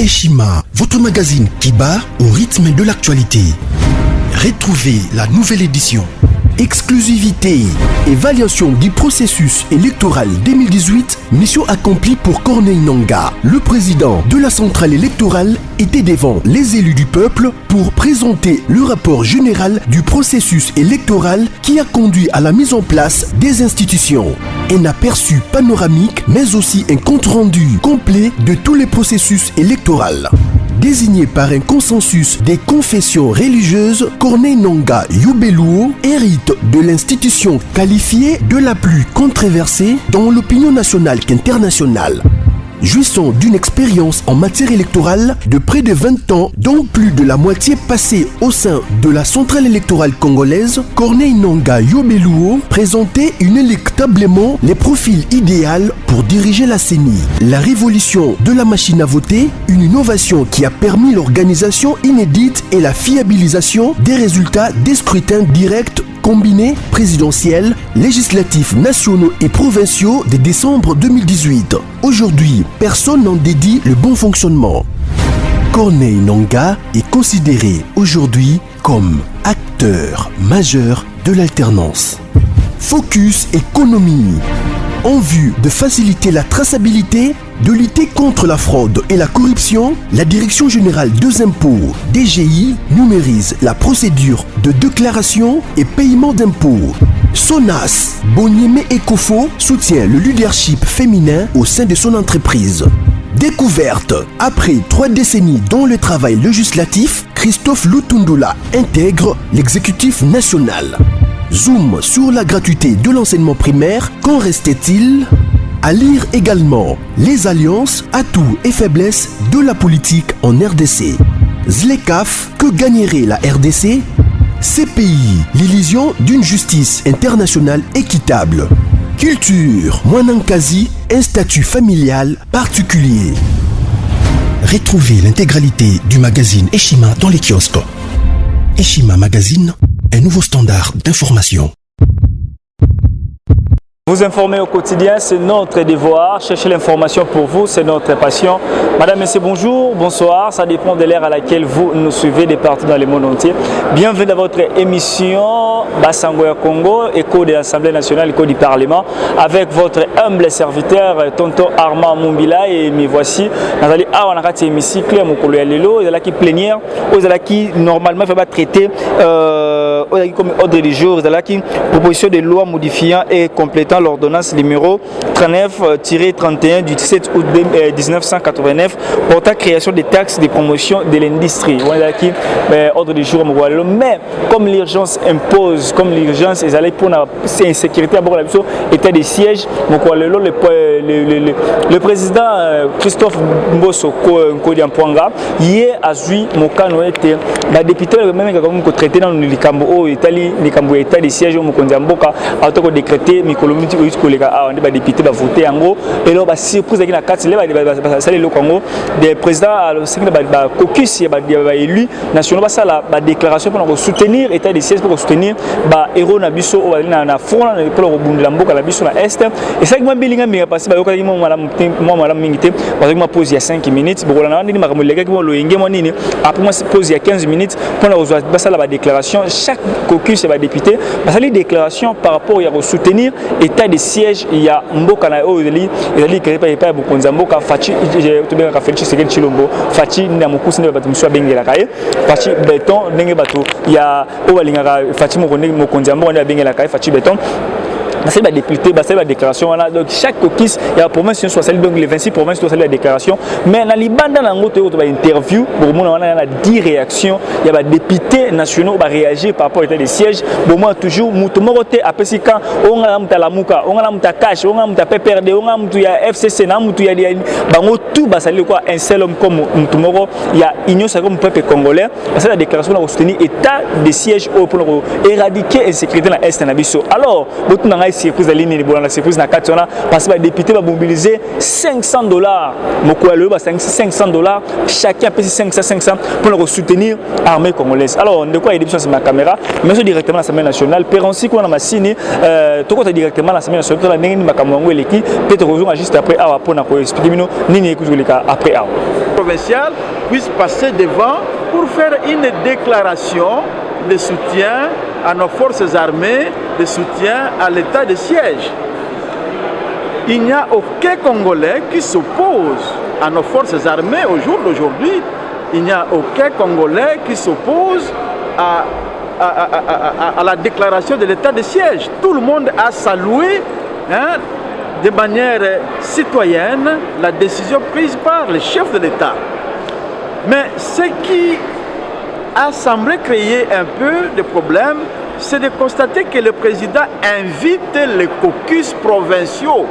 Eshima, votre magazine qui bat au rythme de l'actualité. Retrouvez la nouvelle édition. Exclusivité, évaluation du processus électoral 2018, mission accomplie pour Corneille Nangaa. Le président de la centrale électorale était devant les élus du peuple pour présenter le rapport général du processus électoral qui a conduit à la mise en place des institutions. Un aperçu panoramique, mais aussi un compte-rendu complet de tous les processus électoraux. Désigné par un consensus des confessions religieuses, Corneille Nangaa Yobeluo hérite de l'institution qualifiée de la plus controversée dans l'opinion nationale qu'internationale. Jouissant d'une expérience en matière électorale de près de 20 ans, dont plus de la moitié passée au sein de la centrale électorale congolaise, Corneille Nangaa Yobeluo présentait inéluctablement les profils idéaux pour diriger la CENI. La révolution de la machine à voter, une innovation qui a permis l'organisation inédite et la fiabilisation des résultats des scrutins directs combinés présidentiels, législatifs nationaux et provinciaux de décembre 2018. Aujourd'hui, personne n'en dédie le bon fonctionnement. Corneille Nangaa est considéré aujourd'hui comme acteur majeur de l'alternance. Focus économie. En vue de faciliter la traçabilité, de lutter contre la fraude et la corruption, la Direction générale des impôts, DGI, numérise la procédure de déclaration et paiement d'impôts. Sonas, Bonieme Ekofo soutient le leadership féminin au sein de son entreprise. Découverte. Après 3 décennies dans le travail législatif, Christophe Lutundula intègre l'exécutif national. Zoom sur la gratuité de l'enseignement primaire, qu'en restait-il? À lire également les alliances, atouts et faiblesses de la politique en RDC. Zlekaf, que gagnerait la RDC? CPI, l'illusion d'une justice internationale équitable. Culture, Mwanankazi, un statut familial particulier. Retrouvez l'intégralité du magazine Eshima dans les kiosques. Eshima Magazine, un nouveau standard d'information. Vous informer au quotidien, c'est notre devoir. Chercher l'information pour vous, c'est notre passion. Madame, Messieurs, bonjour, bonsoir. Ça dépend de l'ère à laquelle vous nous suivez des partout dans le monde entier. Bienvenue dans votre émission Bassangoya Congo, écho de l'Assemblée nationale, écho du Parlement, avec votre humble serviteur, Tonton Armand Mumbila. Et me voici. Nathalie A, on a raté l'hémicycle, mon collègue Lelo, il y a qui plénière, il y a qui normalement il va traiter comme ordre du jour, il y a qui proposition de loi modifiant et complétant l'ordonnance numéro 39-31 du 17 août 1989 portant création des taxes de promotion de l'industrie. On a qui ordre du jour, mais comme l'urgence impose, comme l'urgence est allée pour la sécurité à bord de la état de siège, le président Christophe Mbosso Kodiampouanga hier a joué mon canot était la députée même qui a traité dans le Cambo Italie, le Cambo état de siège au Mokondiamboka a été décrété Mikolomi les députés va voter en gros et là bah surprise avec la carte là ça le Congo des présidents bah caucus il y a élu national ça la déclaration pour soutenir état de siège pour soutenir bah héros na biso na front pour rebondir mboka na biso na est et ça que moi bilinga mais passé bah yoka moi madame mingité parce que moi pose il y a 5 minutes bon là ndini makambo lega ko lo yenge mo nini après moi pose il y a 15 minutes pour la ça la déclaration chaque caucus va député bah ça les déclarations par rapport à soutenir état de siège il y a mboka na ozeli ezali créé par Bokonza mboka fachi to bien ka Félix Sekedi Chilombo fachi na mokusi ne bato mswa bengela kae fachi béton ndenge bato ya obalinga fachi mokonza mboka na bengela kae fachi béton. C'est la député, c'est la déclaration. Donc chaque caucus, il y a la province soit celle donc les 26 provinces doivent la déclaration. Mais dans les bandes dans l'autre interview, pour moi on a 10 réactions. Il y a des députés nationaux qui réagir par rapport à l'état des sièges. Pour moi toujours mutomorote après si quand on a la muka, on a la cash, on a la PPRD, on a la FCC, on a la bango tout ça quoi un seul homme comme mutomoro, il y a union ça comme peuple congolais. C'est la déclaration pour soutenir état des sièges pour éradiquer l'insécurité dans l'est nabiso. Alors, surprise à ligne la surprise na kationa parce que les députés va mobiliser $500 mokoalo ba $500 chacun paye 500 pour soutenir l'armée congolaise. Alors on de quoi édition sur ma caméra mais directement à l'Assemblée nationale Perensi ko na masini to ko directement à l'Assemblée nationale la ndenge makamwango eleki peut-être rejoindre juste après awa pour na ko expliquer bino nini ekozoleka après awa provincial puisse passer devant pour faire une déclaration de soutien à nos forces armées, de soutien à l'état de siège. Il n'y a aucun Congolais qui s'oppose à nos forces armées au jour d'aujourd'hui. Il n'y a aucun Congolais qui s'oppose à la déclaration de l'état de siège. Tout le monde a salué de manière citoyenne la décision prise par le chef de l'État. Mais ce qui a semblé créer un peu de problème, c'est de constater que le président invite les caucus provinciaux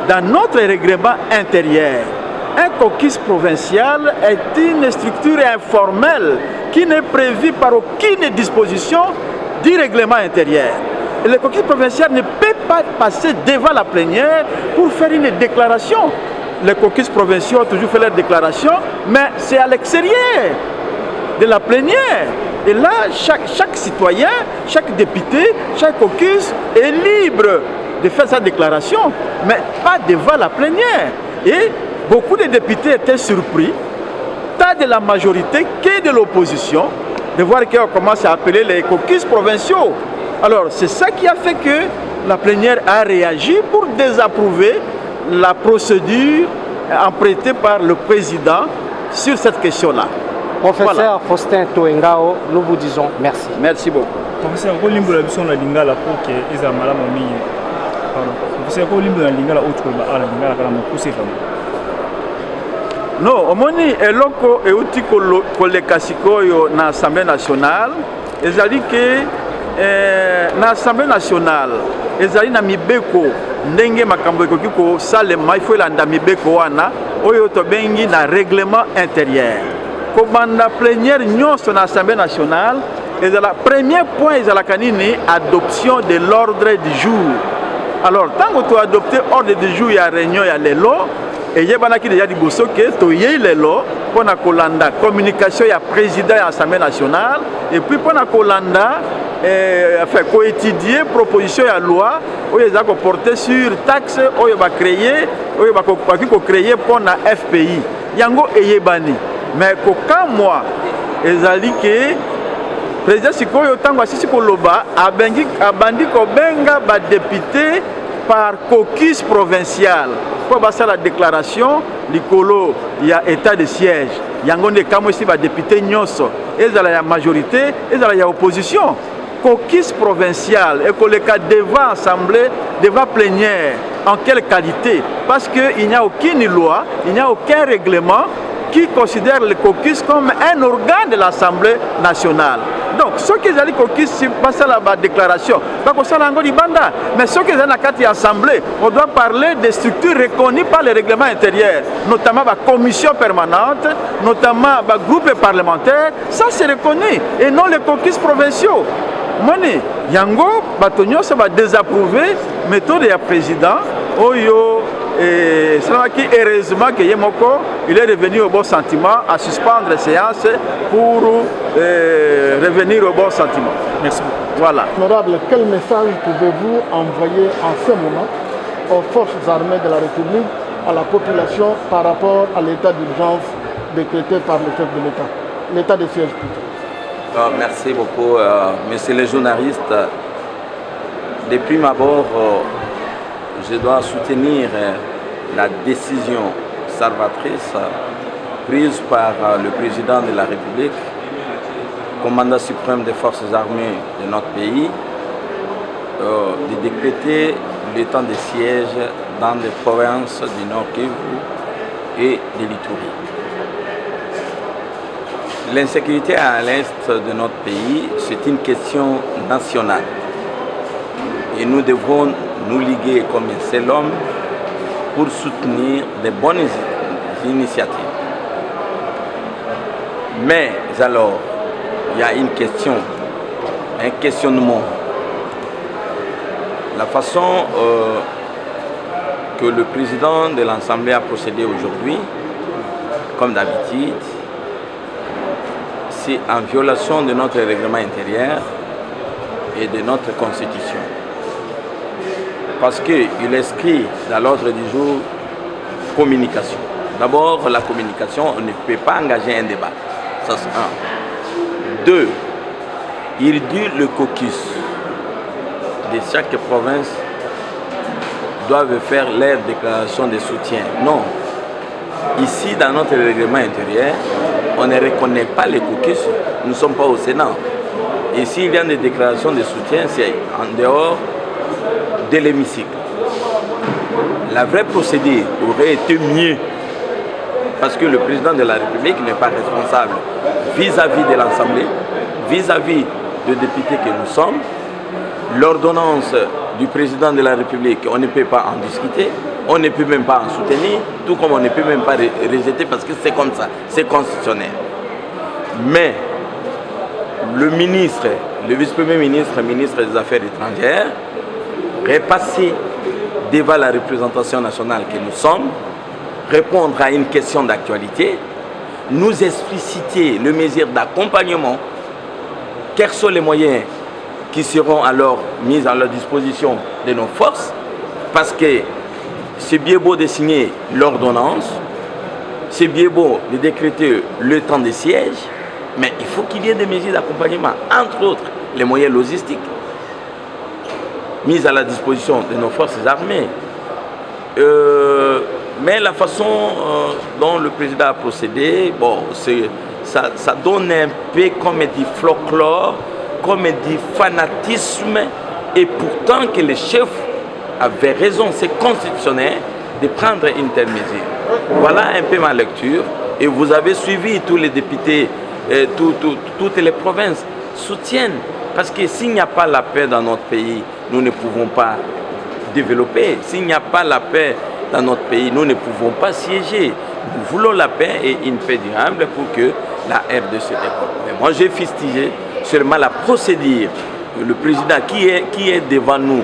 dans notre règlement intérieur. Un caucus provincial est une structure informelle qui n'est prévue par aucune disposition du règlement intérieur. Et le caucus provincial ne peut pas passer devant la plénière pour faire une déclaration. Les caucus provinciaux ont toujours fait leur déclaration, mais c'est à l'extérieur de la plénière. Et là, chaque citoyen, chaque député, chaque caucus est libre de faire sa déclaration, mais pas devant la plénière. Et beaucoup de députés étaient surpris, tant de la majorité que de l'opposition, de voir qu'on commence à appeler les caucus provinciaux. Alors, c'est ça qui a fait que la plénière a réagi pour désapprouver la procédure empruntée par le président sur cette question-là. Professeur voilà. Faustin Toengao, nous vous disons merci. Merci beaucoup. Professeur, quand limbo la biso na lingala pour que eza malamu mingi. Pardon. Professeur, quand limbo na lingala autre ba ala lingala kala mokuse famo. Non, omoni eloko euti koleka sikoyo na Assemblée nationale, ezali que na Assemblée nationale, ezali na mibeko ndenge makambo ekoki ko salema il faut landa mibeko wana oyo to bengi na règlement intérieur. Comme la plénière nyonso na Assemblée nationale, et le premier point est la canine adoption de l'ordre du jour. Alors, tant que tu as adopté l'ordre du jour, il y a réunion, il y a les lois, et il y a déjà dit que tu as les lois pour la communication, il y a président de l'Assemblée nationale, et puis pour la Colanda, enfin, co-étudier proposition de loi, où ils ont porté sur taxes, où ils vont créer, où ils vont créer pour la FPI. Yango Eyebani. Mais quand moi, ezali que président Sikoyo tango asisi koloba abandi ko benga ba député par caucus provincial pour passer la déclaration likolo il y a état de siège yango nde kamo si ba député nyonso ezala ya majorité ezala ya opposition caucus provincial et koleka devant assemblée devant plénière en quelle qualité parce que il n'y a aucune loi il n'y a aucun règlement qui considère le caucus comme un organe de l'Assemblée nationale. Donc, ceux qui ont dit caucus, c'est pas ça la déclaration. Pas que ça l'ango di banda. Mais ceux qui ont dit l'Assemblée, on doit parler des structures reconnues par le règlement intérieur, notamment la commission permanente, notamment le groupe parlementaire. Ça, c'est reconnu. Et non les caucus provinciaux. Moni, Yango, Batonio, ça va désapprouver méthode du président. Oyo. Et c'est heureusement que Yemoko il est revenu au bon sentiment à suspendre la séance pour revenir au bon sentiment. Merci beaucoup. Voilà. Honorable, quel message pouvez-vous envoyer en ce moment aux forces armées de la République, à la population par rapport à l'état d'urgence décrété par le chef de l'État, l'état de siège plutôt? Merci beaucoup, monsieur le journaliste. Depuis ma bord, je dois soutenir la décision salvatrice prise par le président de la République, commandant suprême des forces armées de notre pays, de décréter l'état de siège dans les provinces du Nord Kivu et de l'Ituri. L'insécurité à l'est de notre pays, c'est une question nationale. Et nous devons nous liguer comme un seul homme pour soutenir de bonnes initiatives. Mais alors, il y a une question, un questionnement. la façon que le président de l'Assemblée a procédé aujourd'hui, comme d'habitude, c'est en violation de notre règlement intérieur et de notre constitution. Parce qu'il inscrit dans l'ordre du jour communication. D'abord, la communication, on ne peut pas engager un débat. Ça, c'est un. Deux, il dit le caucus de chaque province doivent faire leur déclaration de soutien. Non. Ici, dans notre règlement intérieur, on ne reconnaît pas les caucus. Nous ne sommes pas au Sénat. Et s'il y a des déclarations de soutien, c'est en dehors de l'hémicycle. La vraie procédure aurait été mieux, parce que le président de la République n'est pas responsable vis-à-vis de l'Assemblée, vis-à-vis des députés que nous sommes. L'ordonnance du président de la République, on ne peut pas en discuter, on ne peut même pas en soutenir, tout comme on ne peut même pas rejeter, parce que c'est comme ça, c'est constitutionnel. Mais le ministre, le vice-premier ministre, ministre des Affaires étrangères, repasser devant la représentation nationale que nous sommes, répondre à une question d'actualité, nous expliciter le mesure d'accompagnement, quels sont les moyens qui seront alors mis à leur disposition de nos forces, parce que c'est bien beau de signer l'ordonnance, c'est bien beau de décréter le temps de siège, mais il faut qu'il y ait des mesures d'accompagnement, entre autres les moyens logistiques mis à la disposition de nos forces armées. Mais la façon dont le président a procédé, bon, ça donne un peu comme du folklore, comme du fanatisme, et pourtant que les chefs avaient raison, c'est constitutionnel de prendre une telle mesure. Voilà un peu ma lecture, et vous avez suivi tous les députés, toutes les provinces soutiennent, parce que s'il n'y a pas la paix dans notre pays, nous ne pouvons pas développer. S'il n'y a pas la paix dans notre pays, nous ne pouvons pas siéger. Nous voulons la paix et une paix durable pour que la RDC développe. Mais moi, j'ai fustigé seulement la procédure. Le président qui est devant nous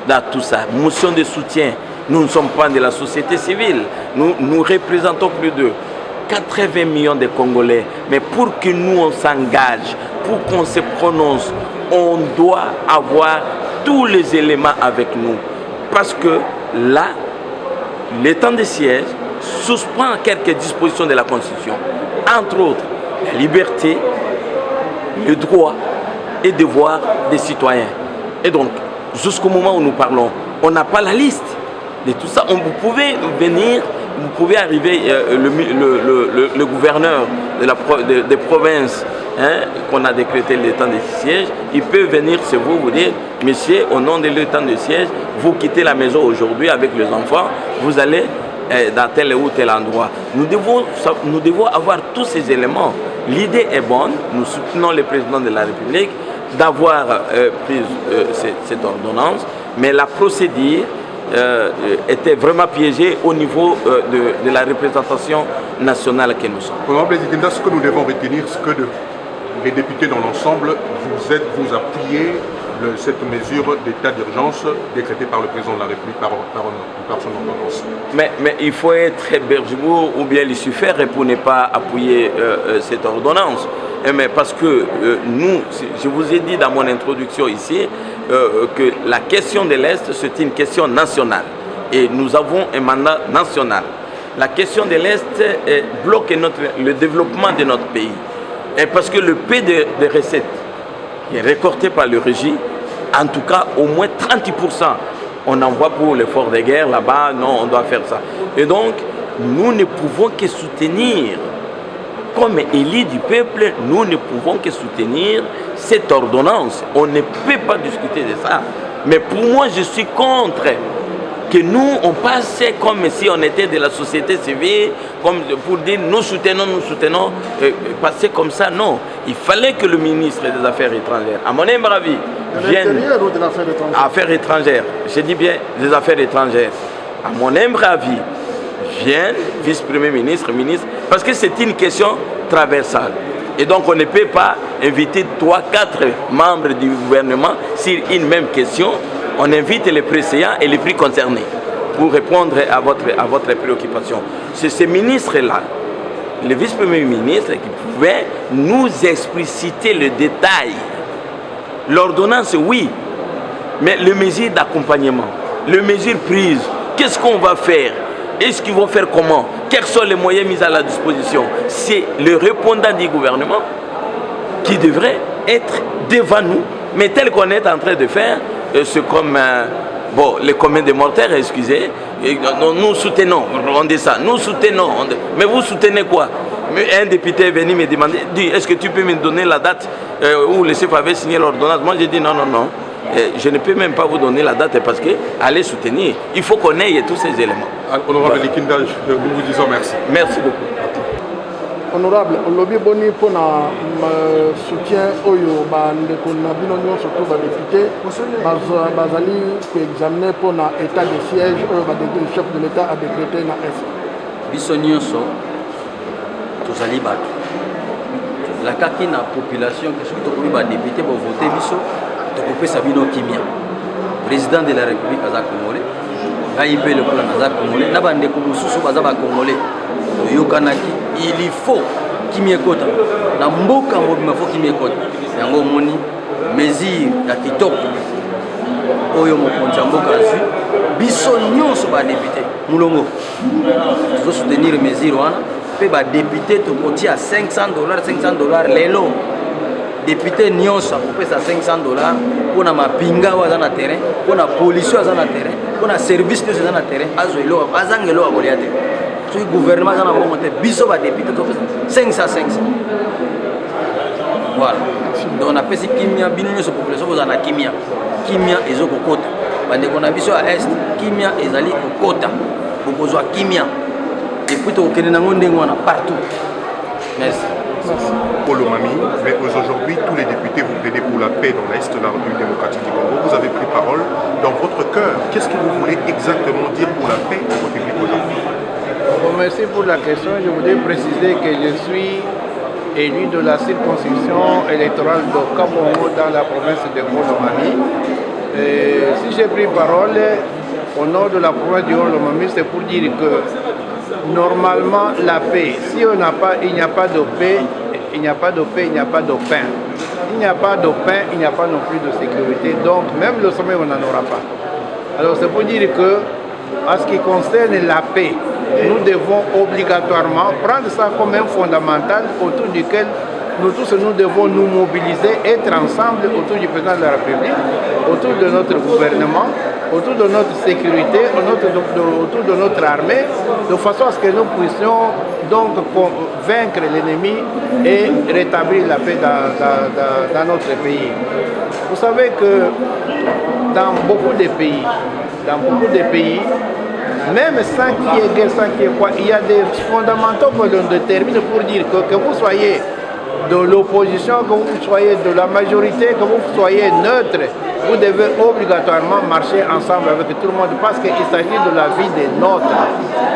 dans tout ça, motion de soutien. Nous ne sommes pas de la société civile. Nous représentons plus de 80 millions de Congolais. Mais pour que nous, on s'engage, pour qu'on se prononce, on doit avoir tous les éléments avec nous. Parce que là, le temps de siège suspend quelques dispositions de la Constitution. Entre autres, la liberté, le droit et devoir des citoyens. Et donc, jusqu'au moment où nous parlons, on n'a pas la liste de tout ça. Vous pouvez venir, vous pouvez arriver, le gouverneur des provinces, qu'on a décrété le temps de siège, il peut venir chez vous, vous dire, monsieur, au nom de l'état de siège, vous quittez la maison aujourd'hui avec les enfants, vous allez dans tel ou tel endroit. Nous devons avoir tous ces éléments. L'idée est bonne, nous soutenons le président de la République d'avoir pris cette ordonnance, mais la procédure était vraiment piégée au niveau de la représentation nationale que nous sommes. Honorable Président, ce que nous devons retenir, c'est que les députés dans l'ensemble, vous appuyez cette mesure d'état d'urgence décrétée par le président de la République par son ordonnance. Mais il faut être Bergebourg ou bien Lucifer pour ne pas appuyer cette ordonnance. Mais parce que nous, je vous ai dit dans mon introduction ici, que la question de l'Est, c'est une question nationale. Et nous avons un mandat national. La question de l'Est bloque le développement de notre pays. Et parce que le peu de recettes est récolté par le régime, en tout cas au moins 30%, on envoie pour l'effort de guerre là-bas, non, on doit faire ça. Et donc, nous ne pouvons que soutenir, comme élus du peuple, nous ne pouvons que soutenir cette ordonnance. On ne peut pas discuter de ça. Mais pour moi, je suis contre que nous, on passe comme si on était de la société civile, comme pour dire nous soutenons, passer comme ça, non. Il fallait que le ministre des Affaires étrangères, à mon humble avis, vienne... De l'intérieur ou de l'affaire étrangère? Affaires étrangères, je dis bien des Affaires étrangères. À mon humble avis, vienne, vice-premier ministre, parce que c'est une question traversale. Et donc on ne peut pas inviter 3-4 membres du gouvernement sur une même question on invite les préséants et les prix concernés pour répondre à votre préoccupation. C'est ces ministres-là, le vice-premier ministre, qui pouvaient nous expliciter le détail. L'ordonnance, oui, mais les mesures d'accompagnement, les mesures prises, qu'est-ce qu'on va faire? Est-ce qu'ils vont faire comment? Quels sont les moyens mis à la disposition? C'est le répondant du gouvernement qui devrait être devant nous, mais tel qu'on est en train de faire, c'est comme les communs des mortaires, excusez, nous soutenons, on dit ça, nous soutenons, mais vous soutenez quoi? Un député est venu me demander, est-ce que tu peux me donner la date où le chef avait signé l'ordonnance? Moi j'ai dit non. Je ne peux même pas vous donner la date parce que allez soutenir. Il faut qu'on ait tous ces éléments. Honorable Likindage, nous vous disons merci. Merci beaucoup. Honorable, lobby boni pour le soutien oyo bandeko na bino surtout ba député bazali ko examiner pour na état de siège oyo ba le chef de l'état a décrété na Est. Biso nyonso tozali bato. La kaki na population que surtout ko ba député ba voter biso tokopesa bino kimia. Président de la République aza congolais. Ngai pe le plan aza congolais na bandeko mosusu baza ba congolais. Yokanaki, il faut kimia kota. Na mboka mobima faut kimia kota. Yango moni mesure ya kitoko. Oyo mokonzi mboka azu biso nyonso ba député mulongo. Tuzo soutenir mesure wana pe ba député to kotia $500 lelo. Député nyonso akopesa $500 pona mapinga waza na terrain, pona police waza na terrain, pona service nyonso waza na terrain, azwelo azangelo akolia te. Le gouvernement a monté biso ba député 500. Voilà. Donc on a fait ce kimia binyo sur population vous en a kimia ezoko kota. Bande qu'on a biso à est kimia ezali kota. Bokozwa kimia. Et puis to kenena ngondengo na partout. Merci. Paul Omami, mais aujourd'hui tous les députés vous plaidez pour la paix dans l'Est de la République démocratique du Congo. Vous avez pris parole dans votre cœur. Qu'est-ce que vous voulez exactement dire pour la paix en République aujourd'hui? Merci pour la question. Je voudrais préciser que je suis élu de la circonscription électorale de Kabongo dans la province de Haut-Lomami. Si j'ai pris parole au nom de la province du Haut-Lomami, c'est pour dire que normalement la paix, si on n'a pas, il n'y a pas de paix, il n'y a pas de paix, il n'y a pas de pain. Il n'y a pas de pain, il n'y a pas non plus de sécurité. Donc même le sommet, on n'en aura pas. Alors c'est pour dire que, en ce qui concerne la paix, nous devons obligatoirement prendre ça comme un fondamental autour duquel nous tous nous devons nous mobiliser, être ensemble autour du président de la République, autour de notre gouvernement, autour de notre sécurité, autour de notre armée, de façon à ce que nous puissions donc vaincre l'ennemi et rétablir la paix dans notre pays. Vous savez que dans beaucoup de pays, même sans qu'il y ait guerre, sans qu'il y ait quoi, il y a des fondamentaux que l'on détermine pour dire que vous soyez de l'opposition, que vous soyez de la majorité, que vous soyez neutre, vous devez obligatoirement marcher ensemble avec tout le monde parce qu'il s'agit de la vie des nôtres.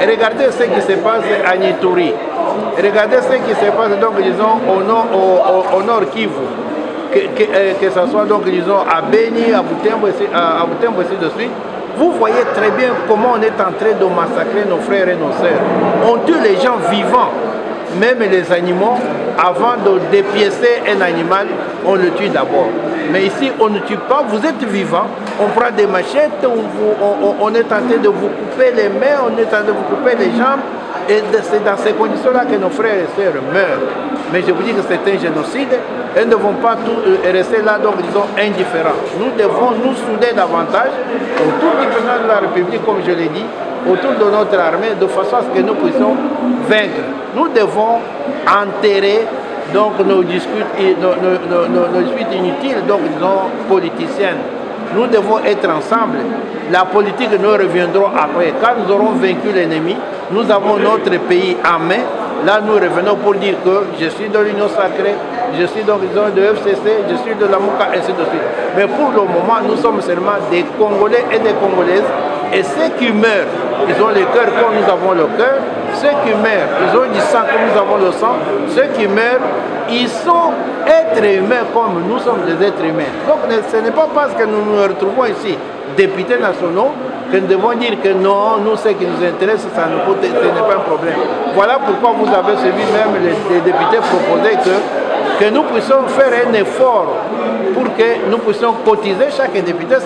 Et regardez ce qui se passe à Nitouri. Regardez ce qui se passe, donc, disons, au nord Kivu. Que ce soit, donc, disons, à Beni, à Butembo, ainsi de suite. Vous voyez très bien comment on est en train de massacrer nos frères et nos sœurs. On tue les gens vivants, même les animaux. Avant de dépiécer un animal, on le tue d'abord. Mais ici, on ne tue pas, vous êtes vivant, on prend des machettes, on est tenté de vous couper les mains, on est tenté de vous couper les jambes. Et c'est dans ces conditions-là que nos frères et sœurs meurent. Mais je vous dis que c'est un génocide. Elles ne vont pas rester là, donc disons, indifférents. Nous devons nous souder davantage autour du président de la République, comme je l'ai dit, autour de notre armée, de façon à ce que nous puissions vaincre. Nous devons enterrer donc nos disputes inutiles, donc disons, politiciennes. Nous devons être ensemble. La politique, nous reviendrons après. Quand nous aurons vaincu l'ennemi, nous avons notre pays en main. Là, nous revenons pour dire que je suis de l'Union sacrée, je suis donc de FCC, je suis de la MOUCA, ainsi de suite. Mais pour le moment, nous sommes seulement des Congolais et des Congolaises. Et ceux qui meurent, ils ont le cœur comme nous avons le cœur. Ceux qui meurent, ils ont du sang comme nous avons le sang. Ceux qui meurent, ils sont êtres humains comme nous sommes des êtres humains. Donc ce n'est pas parce que nous nous retrouvons ici, députés nationaux, que nous devons dire que non, nous, ce qui nous intéresse, ça nous coûte, ce n'est pas un problème. Voilà pourquoi vous avez suivi même les députés proposer que nous puissions faire un effort pour que nous puissions cotiser chaque député $500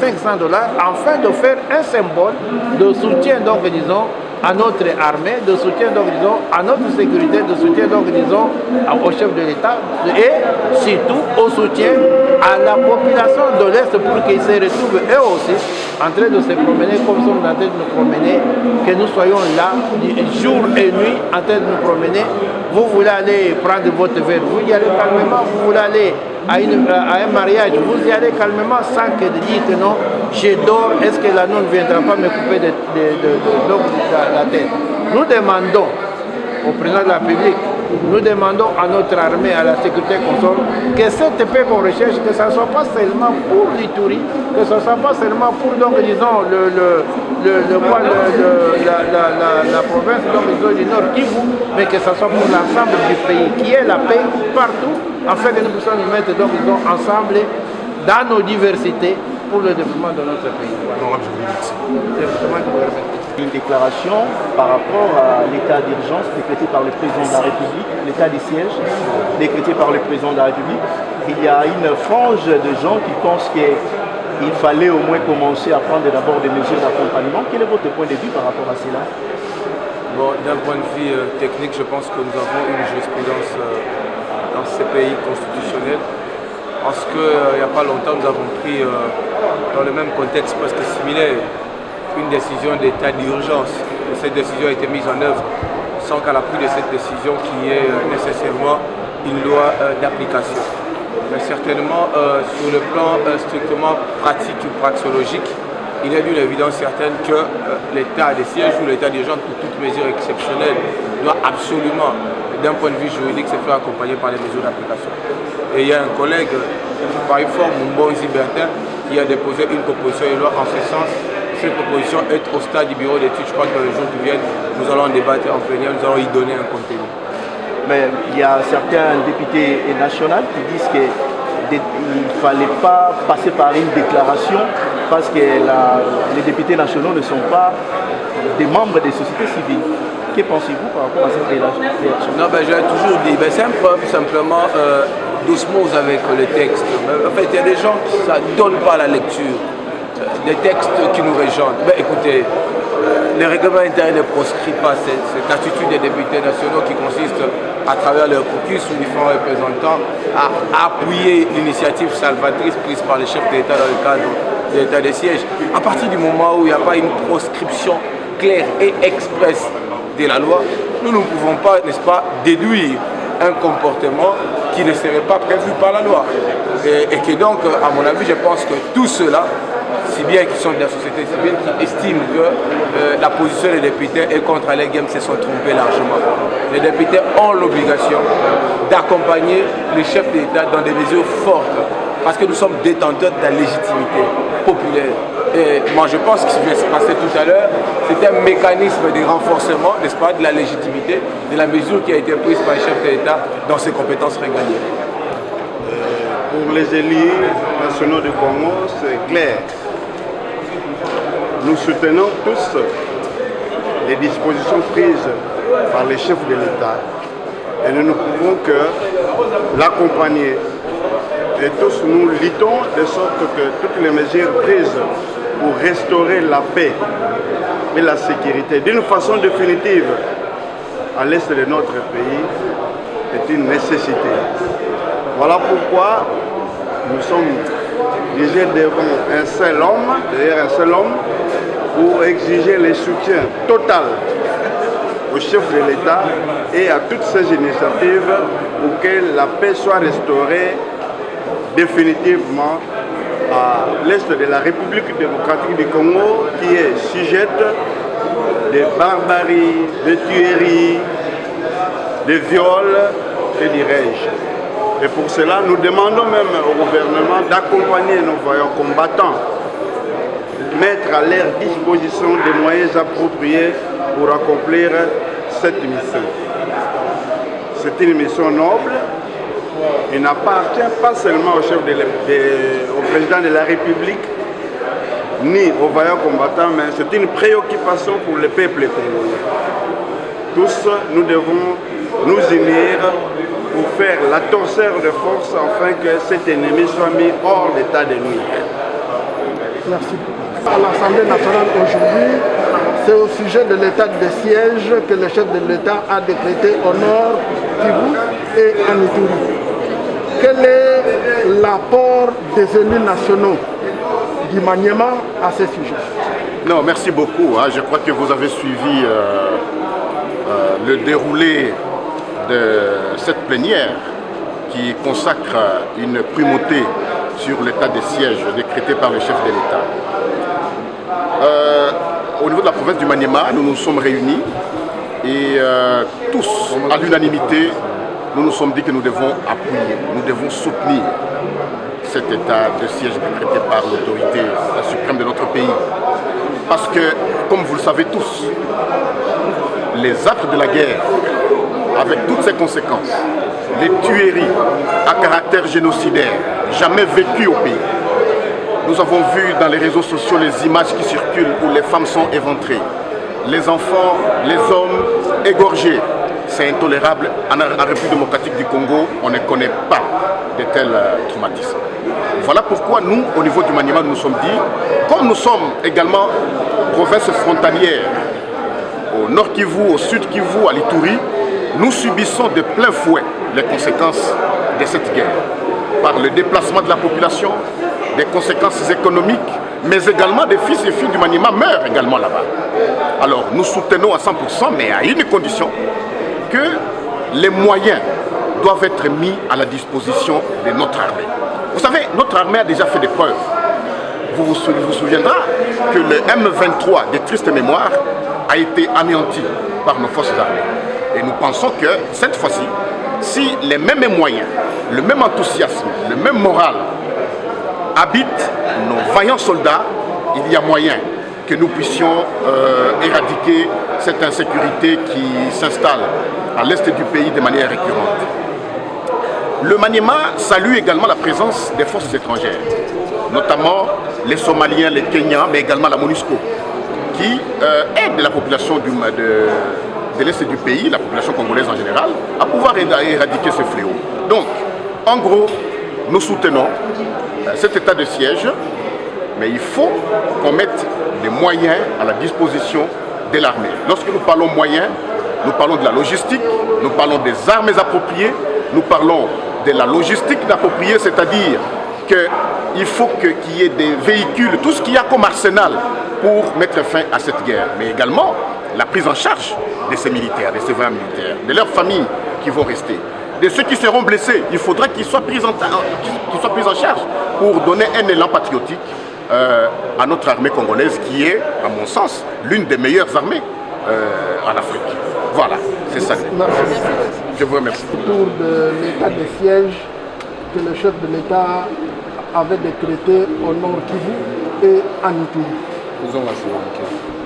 afin de faire un symbole de soutien, donc disons, à notre armée, de soutien, donc disons, à notre sécurité, de soutien, donc disons, au chef de l'État et surtout au soutien à la population de l'Est pour qu'ils se retrouvent eux aussi en train de se promener comme nous sommes en train de nous promener, que nous soyons là jour et nuit en train de nous promener. Vous voulez aller prendre votre verre, vous y allez calmement, vous voulez aller à un mariage, vous y allez calmement sans que de dire que non, je dors, est-ce que l'anneau ne viendra pas me couper de la tête. Nous demandons au président de la République, nous demandons à notre armée, à la sécurité console, que cette paix qu'on recherche, que ça ne soit pas seulement pour l'Ituri, que ce ne soit pas seulement pour, donc, disons, la province donc, du Nord Kivu, mais que ce soit pour l'ensemble du pays, qui est la paix partout, afin que nous puissions nous mettre donc, disons, ensemble dans nos diversités pour le développement de notre pays. Voilà. Une déclaration par rapport à l'état d'urgence décrété par le président de la République, l'état des sièges décrété par le président de la République. Il y a une frange de gens qui pensent qu'il fallait au moins commencer à prendre d'abord des mesures d'accompagnement. Quel est votre point de vue par rapport à cela? Bon, d'un point de vue technique, je pense que nous avons une jurisprudence dans ces pays constitutionnels. Parce qu'il n'y a pas longtemps, nous avons pris dans le même contexte presque similaire une décision d'état d'urgence. Cette décision a été mise en œuvre sans qu'à l'appui de cette décision qu'il y ait nécessairement une loi d'application. Mais certainement, sur le plan strictement pratique ou praxologique, il est d'une évidence certaine que l'état des sièges ou l'état d'urgence pour toute mesure exceptionnelle doit absolument, d'un point de vue juridique, se faire accompagner par les mesures d'application. Et il y a un collègue, par une forme, Mbonzi Bertin, qui a déposé une proposition de loi en ce sens. Cette proposition est au stade du bureau d'études. Je crois que dans les jours qui viennent, nous allons en débattre en plénière, nous allons y donner un contenu. Mais il y a certains députés nationaux qui disent qu'il ne fallait pas passer par une déclaration parce que les députés nationaux ne sont pas des membres des sociétés civiles. Que pensez-vous par rapport à cette réaction? Non, j'ai toujours dit, c'est un problème simplement d'osmose avec le texte. En fait, il y a des gens qui ne donnent pas la lecture des textes qui nous régent. Écoutez, le règlement intérieur ne proscrit pas cette attitude des députés nationaux qui consiste à travers leur caucus ou différents représentants à appuyer l'initiative salvatrice prise par les chefs d'État dans le cadre de l'état des sièges. À partir du moment où il n'y a pas une proscription claire et expresse de la loi, nous ne pouvons pas, n'est-ce pas, déduire un comportement qui ne serait pas prévu par la loi. Et que donc, à mon avis, je pense que tout cela, si bien qu'ils sont de la société civile, qui estiment que la position des députés est contre Alain Guem, se sont trompés largement. Les députés ont l'obligation d'accompagner les chefs d'État dans des mesures fortes, parce que nous sommes détenteurs de la légitimité populaire. Et moi je pense que ce qui vient se passer tout à l'heure, c'est un mécanisme de renforcement, n'est-ce pas, de la légitimité, de la mesure qui a été prise par les chefs d'État dans ses compétences régaliennes. Pour les élus nationaux du Congo, c'est clair. Nous soutenons tous les dispositions prises par les chefs de l'État et nous ne pouvons que l'accompagner. Et tous nous luttons de sorte que toutes les mesures prises pour restaurer la paix et la sécurité d'une façon définitive à l'est de notre pays est une nécessité. Voilà pourquoi nous sommes dirigés devant un seul homme, derrière un seul homme, pour exiger le soutien total au chef de l'État et à toutes ces initiatives pour que la paix soit restaurée définitivement à l'est de la République démocratique du Congo, qui est sujette de barbarie, de tueries, de viols, que dirais-je. Et pour cela, nous demandons même au gouvernement d'accompagner nos voyants combattants, mettre à leur disposition des moyens appropriés pour accomplir cette mission. C'est une mission noble il n'appartient pas seulement au au président de la République, ni aux vaillants combattants, mais c'est une préoccupation pour le peuple congolais. Tous, nous devons nous unir pour faire la torseur de force afin que cet ennemi soit mis hors d'état de nuire. Merci. À l'Assemblée nationale aujourd'hui, c'est au sujet de l'état de siège que le chef de l'État a décrété au nord, Kivu et en Ituri. Quel est l'apport des élus nationaux du Maniema à ce sujet? Non, merci beaucoup. Je crois que vous avez suivi le déroulé de cette plénière qui consacre une primauté sur l'état de siège décrété par le chef de l'État. Au niveau de la province du Maniema, nous nous sommes réunis et tous, à l'unanimité, nous nous sommes dit que nous devons appuyer, nous devons soutenir cet état de siège décrété par l'autorité suprême de notre pays. Parce que, comme vous le savez tous, les actes de la guerre, avec toutes ses conséquences, les tueries à caractère génocidaire, jamais vécues au pays. Nous avons vu dans les réseaux sociaux les images qui circulent où les femmes sont éventrées, les enfants, les hommes égorgés. C'est intolérable. En République démocratique du Congo, on ne connaît pas de tels traumatismes. Voilà pourquoi nous, au niveau du Maniema, nous nous sommes dit, comme nous sommes également province frontalière, au nord Kivu, au sud Kivu, à l'Ituri, nous subissons de plein fouet les conséquences de cette guerre. Par le déplacement de la population, des conséquences économiques, mais également des fils et filles du Maniema meurent également là-bas. Alors nous soutenons à 100%, mais à une condition, que les moyens doivent être mis à la disposition de notre armée. Vous savez, notre armée a déjà fait des preuves. Vous vous souviendrez que le M23 de triste mémoire a été anéanti par nos forces armées. Et nous pensons que cette fois-ci, si les mêmes moyens, le même enthousiasme, le même moral habitent nos vaillants soldats, il y a moyen que nous puissions éradiquer cette insécurité qui s'installe à l'est du pays de manière récurrente. Le Maniema salue également la présence des forces étrangères, notamment les Somaliens, les Kenyans, mais également la MONUSCO, qui aide la population de l'est du pays, la population congolaise en général, à pouvoir éradiquer ce fléau. Donc, en gros, nous soutenons cet état de siège, mais il faut qu'on mette des moyens à la disposition de l'armée. Lorsque nous parlons moyens, nous parlons de la logistique, nous parlons des armes appropriées, nous parlons de la logistique appropriée, c'est-à-dire qu'il faut qu'il y ait des véhicules, tout ce qu'il y a comme arsenal pour mettre fin à cette guerre, mais également la prise en charge de ces militaires, de ces vaillants militaires, de leurs familles qui vont rester. De ceux qui seront blessés, il faudra qu'ils soient pris en charge pour donner un élan patriotique à notre armée congolaise qui est, à mon sens, l'une des meilleures armées en Afrique. Voilà, c'est ça. Merci. Je vous remercie. Autour de l'état de siège que le chef de l'État avait décrété au nord Kivu et en Ituri.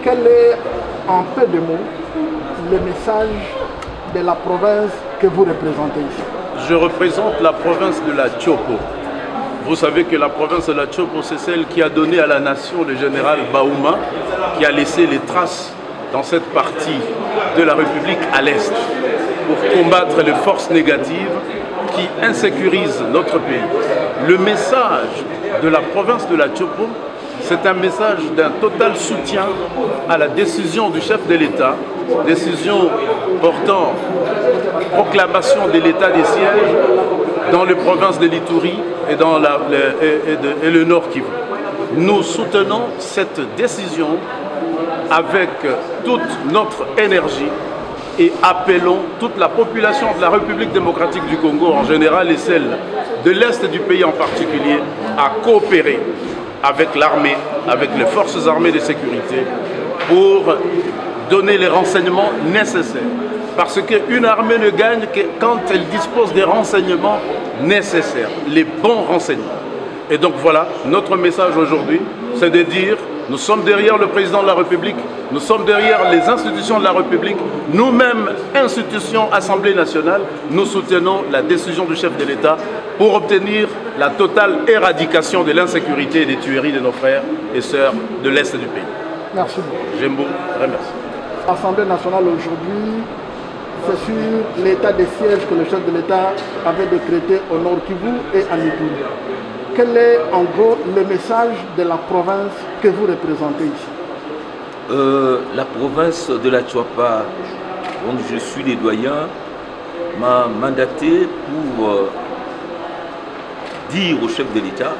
Quel est, en peu de mots, le message de la province que vous représentez ici? Je représente la province de la Tchopo. Vous savez que la province de la Tchopo, c'est celle qui a donné à la nation le général Baouma, qui a laissé les traces dans cette partie de la République à l'Est, pour combattre les forces négatives qui insécurisent notre pays. Le message de la province de la Tchopo, c'est un message d'un total soutien à la décision du chef de l'État, décision portant proclamation de l'état des sièges dans les provinces de l'Ituri et dans le Nord Kivu. Nous soutenons cette décision avec toute notre énergie et appelons toute la population de la République démocratique du Congo en général et celle de l'Est du pays en particulier à coopérer avec l'armée, avec les forces armées de sécurité pour donner les renseignements nécessaires. Parce qu'une armée ne gagne que quand elle dispose des renseignements nécessaires, les bons renseignements. Et donc voilà, notre message aujourd'hui, c'est de dire Nous sommes derrière le président de la République, nous sommes derrière les institutions de la République, nous-mêmes, institutions, Assemblée nationale, nous soutenons la décision du chef de l'État pour obtenir la totale éradication de l'insécurité et des tueries de nos frères et sœurs de l'Est du pays. Merci beaucoup. Jembo, remercie. L'Assemblée nationale aujourd'hui, c'est sur l'état des sièges que le chef de l'État avait décrété au Nord Kivu et à Ituri. Quel est en gros le message de la province que vous représentez ici? La province de la Tchouapa, dont je suis le doyen, m'a mandaté pour dire au chef de l'État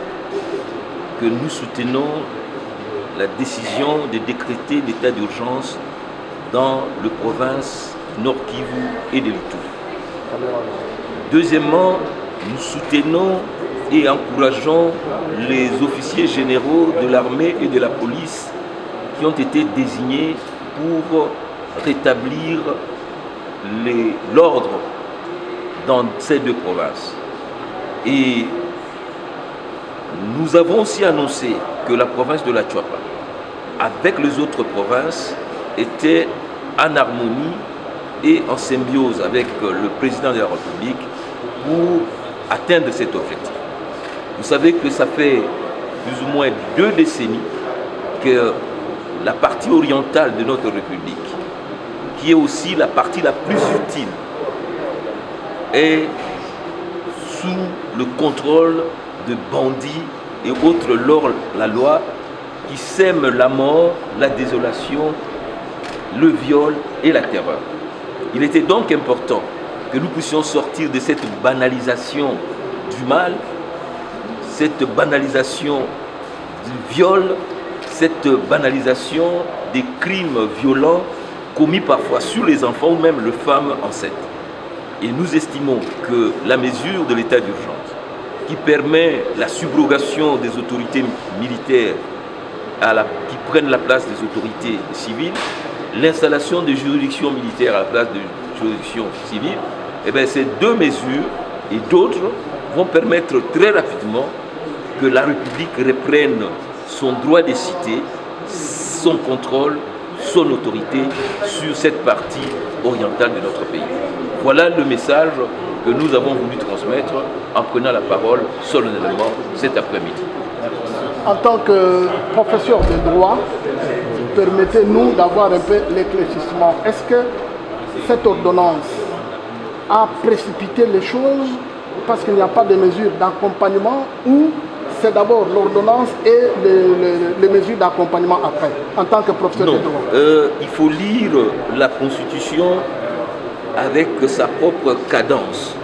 que nous soutenons la décision de décréter l'état d'urgence dans la province Nord Kivu et de l'Ituri. Deuxièmement, nous soutenons et encourageons les officiers généraux de l'armée et de la police qui ont été désignés pour rétablir l'ordre dans ces deux provinces. Et nous avons aussi annoncé que la province de la Tchouapa, avec les autres provinces, était en harmonie et en symbiose avec le président de la République pour atteindre cet objectif. Vous savez que ça fait plus ou moins 2 décennies que la partie orientale de notre République, qui est aussi la partie la plus utile, est sous le contrôle de bandits et autres hors la loi qui sèment la mort, la désolation, le viol et la terreur. Il était donc important que nous puissions sortir de cette banalisation du mal, cette banalisation du viol, cette banalisation des crimes violents commis parfois sur les enfants ou même les femmes enceintes. Et nous estimons que la mesure de l'état d'urgence qui permet la subrogation des autorités militaires qui prennent la place des autorités civiles, l'installation des juridictions militaires à la place de juridictions civiles, eh bien, ces 2 mesures et d'autres vont permettre très rapidement que la République reprenne son droit de cité, son contrôle, son autorité sur cette partie orientale de notre pays. Voilà le message que nous avons voulu transmettre en prenant la parole solennellement cet après-midi. En tant que professeur de droit, permettez-nous d'avoir un peu l'éclaircissement. Est-ce que cette ordonnance a précipité les choses parce qu'il n'y a pas de mesures d'accompagnement, ou c'est d'abord l'ordonnance et les mesures d'accompagnement après, en tant que professeur de droit? Il faut lire la Constitution avec sa propre cadence.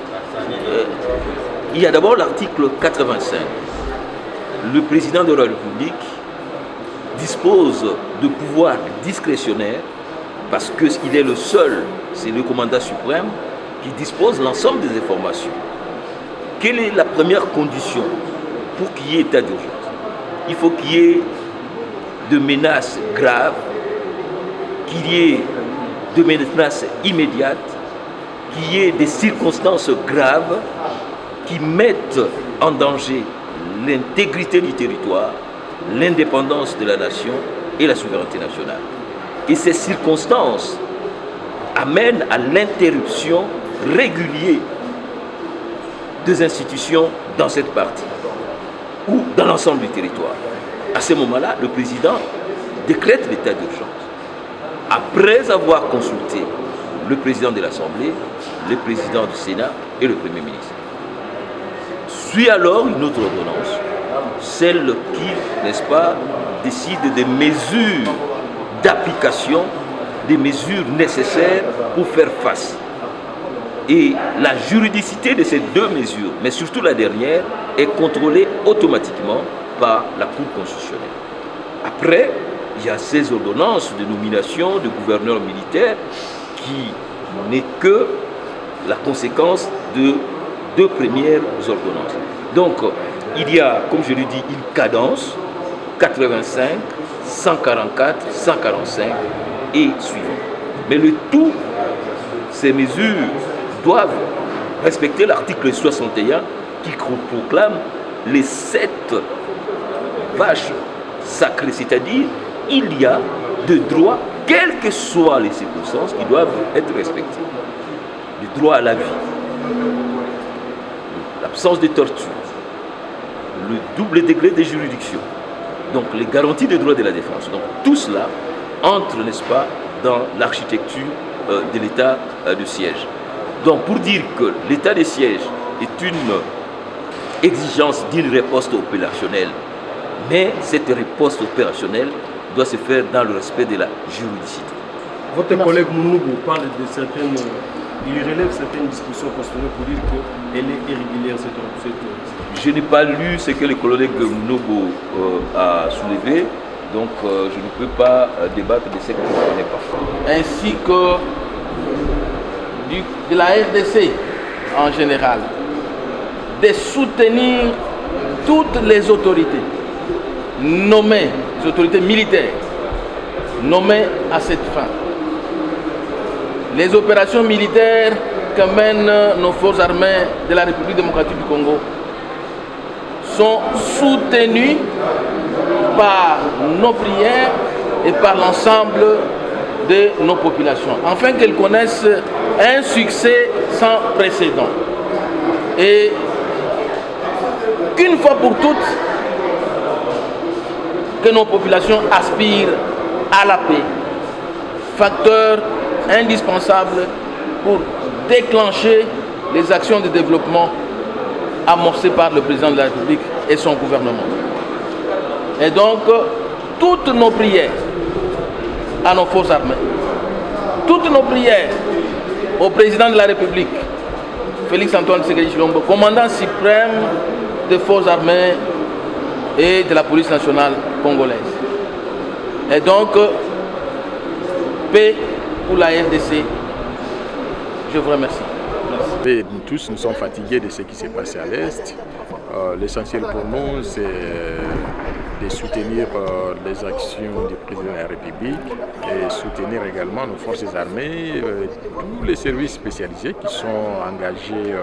Il y a d'abord l'article 85. Le président de la République dispose de pouvoirs discrétionnaires parce qu'il est le seul, c'est le commandant suprême, qui dispose de l'ensemble des informations. Quelle est la première condition pour qu'il y ait état d'urgence? Il faut qu'il y ait de menaces graves, qu'il y ait de menaces immédiates, qu'il y ait des circonstances graves qui mettent en danger l'intégrité du territoire, l'indépendance de la nation et la souveraineté nationale. Et ces circonstances amènent à l'interruption régulière des institutions dans cette partie ou dans l'ensemble du territoire. À ce moment-là, le président décrète l'état d'urgence. Après avoir consulté le président de l'Assemblée, le président du Sénat et le Premier ministre. Suit alors une autre ordonnance, celle qui, n'est-ce pas, décide des mesures d'application, des mesures nécessaires pour faire face. Et la juridicité de ces 2 mesures, mais surtout la dernière, est contrôlée automatiquement par la Cour constitutionnelle. Après, il y a ces ordonnances de nomination de gouverneurs militaires qui n'est que la conséquence de 2 premières ordonnances. Donc, il y a, comme je l'ai dit, une cadence 85, 144, 145 et suivant. Mais le tout, ces mesures doivent respecter l'article 61 qui proclame les 7 vaches sacré, c'est-à-dire il y a des droits, quelles que soient les circonstances, qui doivent être respectés. Le droit à la vie, l'absence de torture, le double degré de juridiction, donc les garanties des droits de la défense. Donc tout cela entre, n'est-ce pas, dans l'architecture de l'état de siège. Donc pour dire que l'état de siège est une exigence d'une riposte opérationnelle, mais cette riposte opérationnelle doit se faire dans le respect de la juridicité. Votre collègue Mounougo parle de certaines... Il relève certaines dispositions constitutionnelles pour dire qu'elle est irrégulière, cette... Je n'ai pas lu ce que le collègue Mounougo a soulevé, donc je ne peux pas débattre de ce que je ne connais pas. Ainsi que de la RDC en général, de soutenir toutes les autorités nommées, les autorités militaires nommées à cette fin. Les opérations militaires que mènent nos forces armées de la République démocratique du Congo sont soutenues par nos prières et par l'ensemble de nos populations, afin qu'elles connaissent un succès sans précédent. Et qu'une fois pour toutes, que nos populations aspirent à la paix, facteur indispensable pour déclencher les actions de développement amorcées par le président de la République et son gouvernement. Et donc, toutes nos prières à nos forces armées, toutes nos prières au président de la République, Félix-Antoine Tshisekedi Tshilombo, commandant suprême des forces armées et de la police nationale congolaise. Et donc, paix pour la RDC. Je vous remercie. Et nous tous, nous sommes fatigués de ce qui s'est passé à l'Est. L'essentiel pour nous, c'est de soutenir les actions du président de la République et soutenir également nos forces armées, tous les services spécialisés qui sont engagés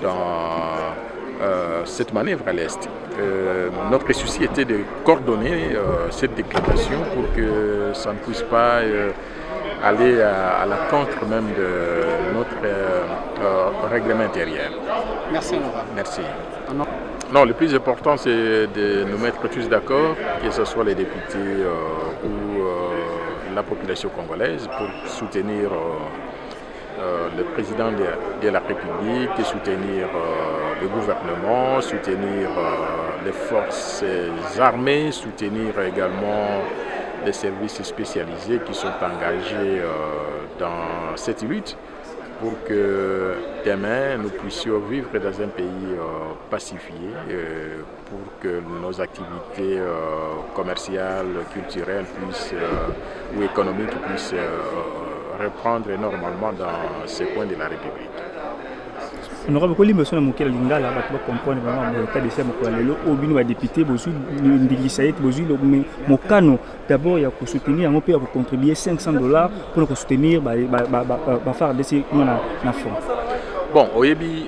dans cette manœuvre à l'Est. Notre souci était de coordonner cette déclaration pour que ça ne puisse pas aller à l'encontre même de notre règlement intérieur. Merci, honorable. Merci. Non, le plus important, c'est de nous mettre tous d'accord, que ce soit les députés ou la population congolaise, pour soutenir le président de la République, soutenir le gouvernement, soutenir les forces armées, soutenir également les services spécialisés qui sont engagés dans cette lutte pour que demain nous puissions vivre dans un pays pacifié, pour que nos activités commerciales, culturelles ou économiques puissent reprendre normalement dans ces coins de la République. Honorable Kolimba sona mokela lingala bato ba comprendre vraiment le cas de ces mokolelo au bino ba député bozu ndikisayet bozu mokano d'abord ya ko soutenir ngo pe ya ko contribuer $500 pour ko soutenir ba faire desi na fond. Bon, oyebi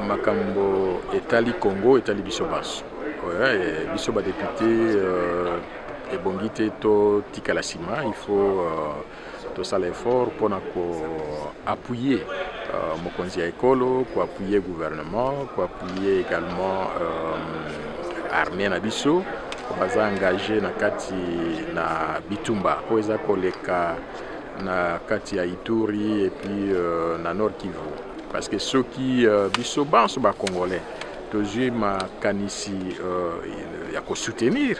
makambo etali Congo etali biso baso. Ouais, biso ba député et bongité to tikala sima, il faut tout ça l'effort pour appuyer Mokonzi Ekolo, pour appuyer le gouvernement, pour appuyer également l'armée Nabiso, pour engager na kati na Bitumba, pour koleka na kati ya Ituri et puis na Nord Kivu. Parce que ceux qui biso ban sont congolais, toujours ma kanisi ya ko soutenir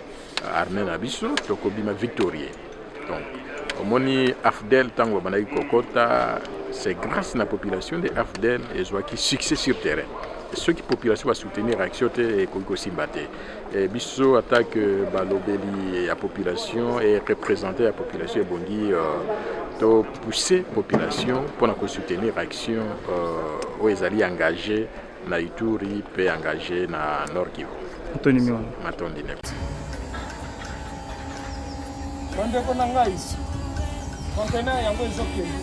l'armée Nabiso, toko bima victorieux. Donc Moni Afdel Tango Banaki Kokota, c'est grâce à la population de Afdel et qui succès sur terrain. Et ceux qui population va soutenir l'action et Koko Simbate. Et Bisso attaque Balobeli la population et représenter la population et Bongi de pousser la population pour soutenir l'action où ils allaient engager na Ituri et engager na Nord Kivu. Anthony Mion. Matondi Nep. Conteneur yango ezokende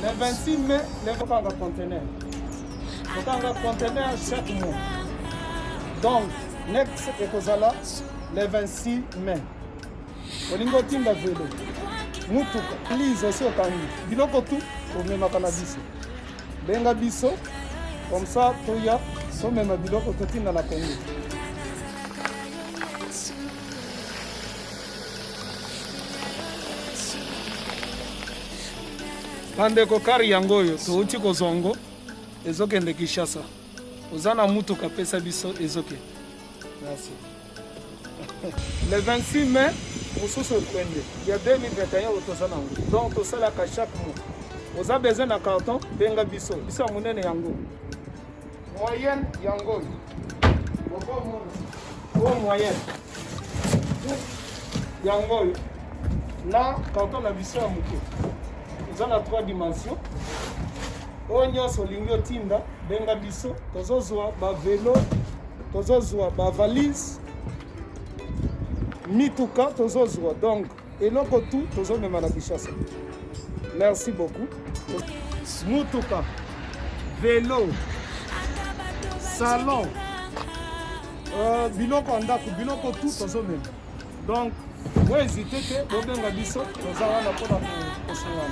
le 26 mai levokanga conteneur chaque mois, donc next ekozala le 26 mai olingi otinda velo mutuka please osi okangi biloko tu omemaka na biso benga biso comme ça toya tomema biloko totinda na Congo. Bandeko kari yango oyo touti kozongo ezokende Kinshasa oza na mutuka pesa biso ezokende. Merci. Le 26 mai mosusu ekwende ya 2021 otoza nango donc tosalaka chaque mois oza besoin na carton benga biso biso ya monene yango moyenne yango oyo moyenne yango oyo na carton na biso ya moke oza na 3 dimensions oyo nyonso olingi otinda benga biso tozozwa bavelo tozozwa bavalise mituka tozozwa donc eloko tu tozomema na Kinshasa. Merci beaucoup. Mutuka, vélo, salon, biloko ndako, biloko tout tozomema. Donc, vous hésitez que bobenga biso tozala na pona ko